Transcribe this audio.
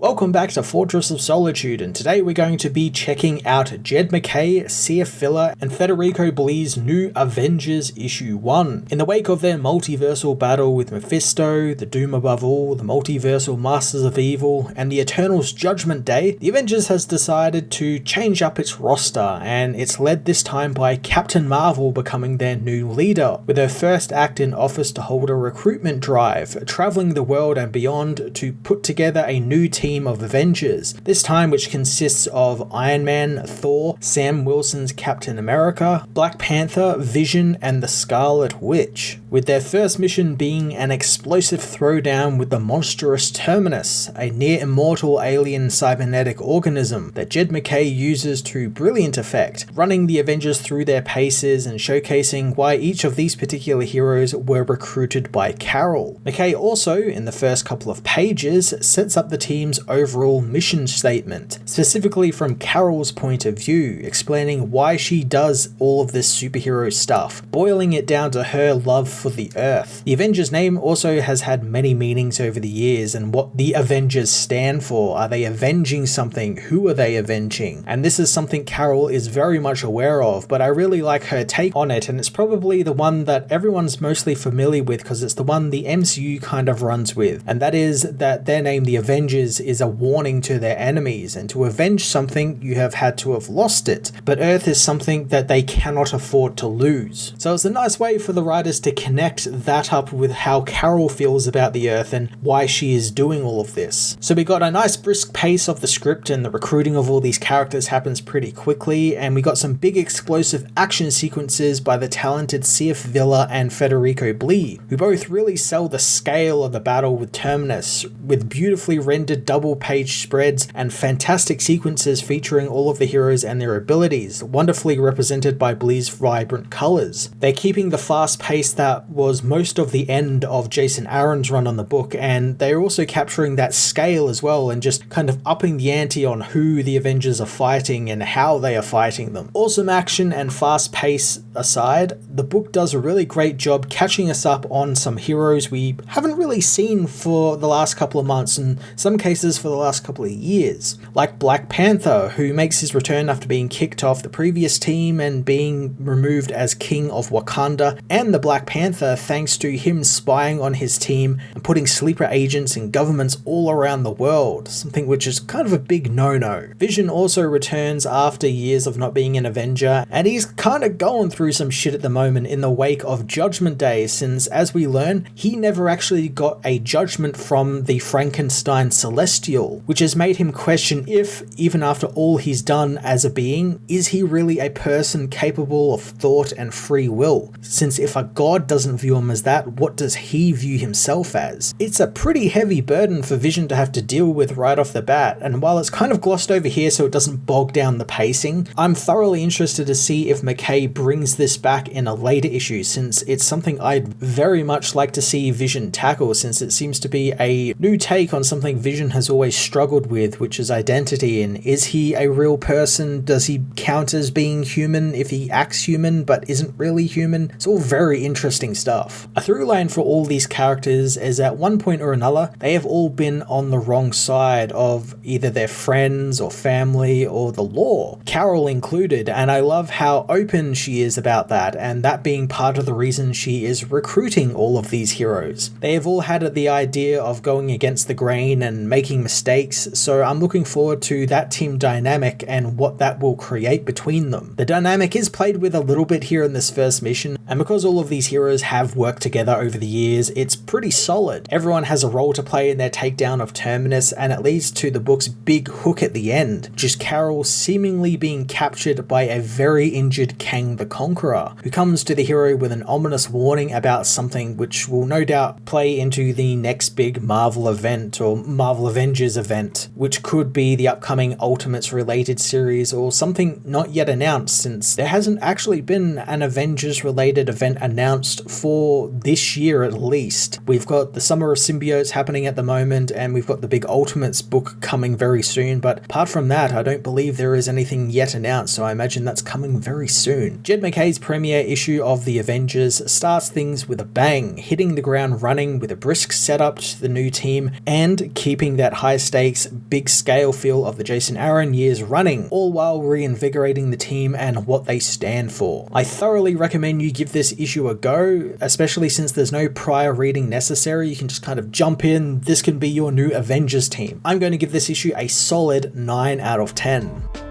Welcome back to Fortress of Solitude, and today we're going to be checking out Jed MacKay, C.F. Filler, and Federico Bli's new Avengers issue 1. In the wake of their multiversal battle with Mephisto, the Doom Above All, the multiversal Masters of Evil, and the Eternals' Judgment Day, the Avengers has decided to change up its roster, and it's led this time by Captain Marvel becoming their new leader, with her first act in office to hold a recruitment drive, traveling the world and beyond to put together a new team of Avengers, this time which consists of Iron Man, Thor, Sam Wilson's Captain America, Black Panther, Vision, and the Scarlet Witch, with their first mission being an explosive throwdown with the monstrous Terminus, a near-immortal alien cybernetic organism that Jed MacKay uses to brilliant effect, running the Avengers through their paces and showcasing why each of these particular heroes were recruited by Carol. MacKay also, in the first couple of pages, sets up the team's overall mission statement, specifically from Carol's point of view, explaining why she does all of this superhero stuff, boiling it down to her love for the Earth. The Avengers name also has had many meanings over the years and what the Avengers stand for. Are they avenging something? Who are they avenging? And this is something Carol is very much aware of, but I really like her take on it, and it's probably the one that everyone's mostly familiar with because it's the one the MCU kind of runs with, and that is that their name, the Avengers, is a warning to their enemies, and to avenge something you have had to have lost it, but Earth is something that they cannot afford to lose. So it's a nice way for the writers to connect that up with how Carol feels about the Earth and why she is doing all of this. So we got a nice brisk pace of the script, and the recruiting of all these characters happens pretty quickly, and we got some big explosive action sequences by the talented C.F. Filler and Federico Bli, who both really sell the scale of the battle with Terminus, with beautifully rendered double-page spreads and fantastic sequences featuring all of the heroes and their abilities, wonderfully represented by Bli's vibrant colours. They're keeping the fast pace that was most of the end of Jason Aaron's run on the book, and they're also capturing that scale as well and just kind of upping the ante on who the Avengers are fighting and how they are fighting them. Awesome action and fast pace aside, the book does a really great job catching us up on some heroes we haven't really seen for the last couple of months, and some cases for the last couple of years, like Black Panther, who makes his return after being kicked off the previous team and being removed as King of Wakanda, and the Black Panther thanks to him spying on his team and putting sleeper agents in governments all around the world, something which is kind of a big no-no. Vision also returns after years of not being an Avenger, and he's kind of going through some shit at the moment in the wake of Judgment Day, since as we learn, he never actually got a judgment from the Frankenstein Celestial, which has made him question if, even after all he's done as a being, is he really a person capable of thought and free will? Since if a god doesn't view him as that, what does he view himself as? It's a pretty heavy burden for Vision to have to deal with right off the bat, and while it's kind of glossed over here so it doesn't bog down the pacing, I'm thoroughly interested to see if MacKay brings this back in a later issue, since it's something I'd very much like to see Vision tackle, since it seems to be a new take on something Vision has always struggled with, which is identity, and is he a real person? Does he count as being human if he acts human but isn't really human? It's all very interesting stuff. A through line for all these characters is at one point or another, they have all been on the wrong side of either their friends or family or the law, Carol included, and I love how open she is about that, and that being part of the reason she is recruiting all of these heroes. They have all had the idea of going against the grain and making mistakes, so I'm looking forward to that team dynamic and what that will create between them. The dynamic is played with a little bit here in this first mission, and because all of these heroes have worked together over the years, it's pretty solid. Everyone has a role to play in their takedown of Terminus, and it leads to the book's big hook at the end, just Carol seemingly being captured by a very injured Kang the Conqueror, who comes to the hero with an ominous warning about something which will no doubt play into the next big Marvel event or Marvel Avengers event, which could be the upcoming Ultimates related series or something not yet announced, since there hasn't actually been an Avengers related event announced for this year at least. We've got the Summer of Symbiotes happening at the moment, and we've got the big Ultimates book coming very soon, but apart from that, I don't believe there is anything yet announced, so I imagine that's coming very soon. Jed MacKay's premiere issue of the Avengers starts things with a bang, hitting the ground running with a brisk setup to the new team and keeping that high stakes, big scale feel of the Jason Aaron years running, all while reinvigorating the team and what they stand for. I thoroughly recommend you give this issue a go, especially since there's no prior reading necessary. You can just kind of jump in. This can be your new Avengers team. I'm going to give this issue a solid 9 out of 10.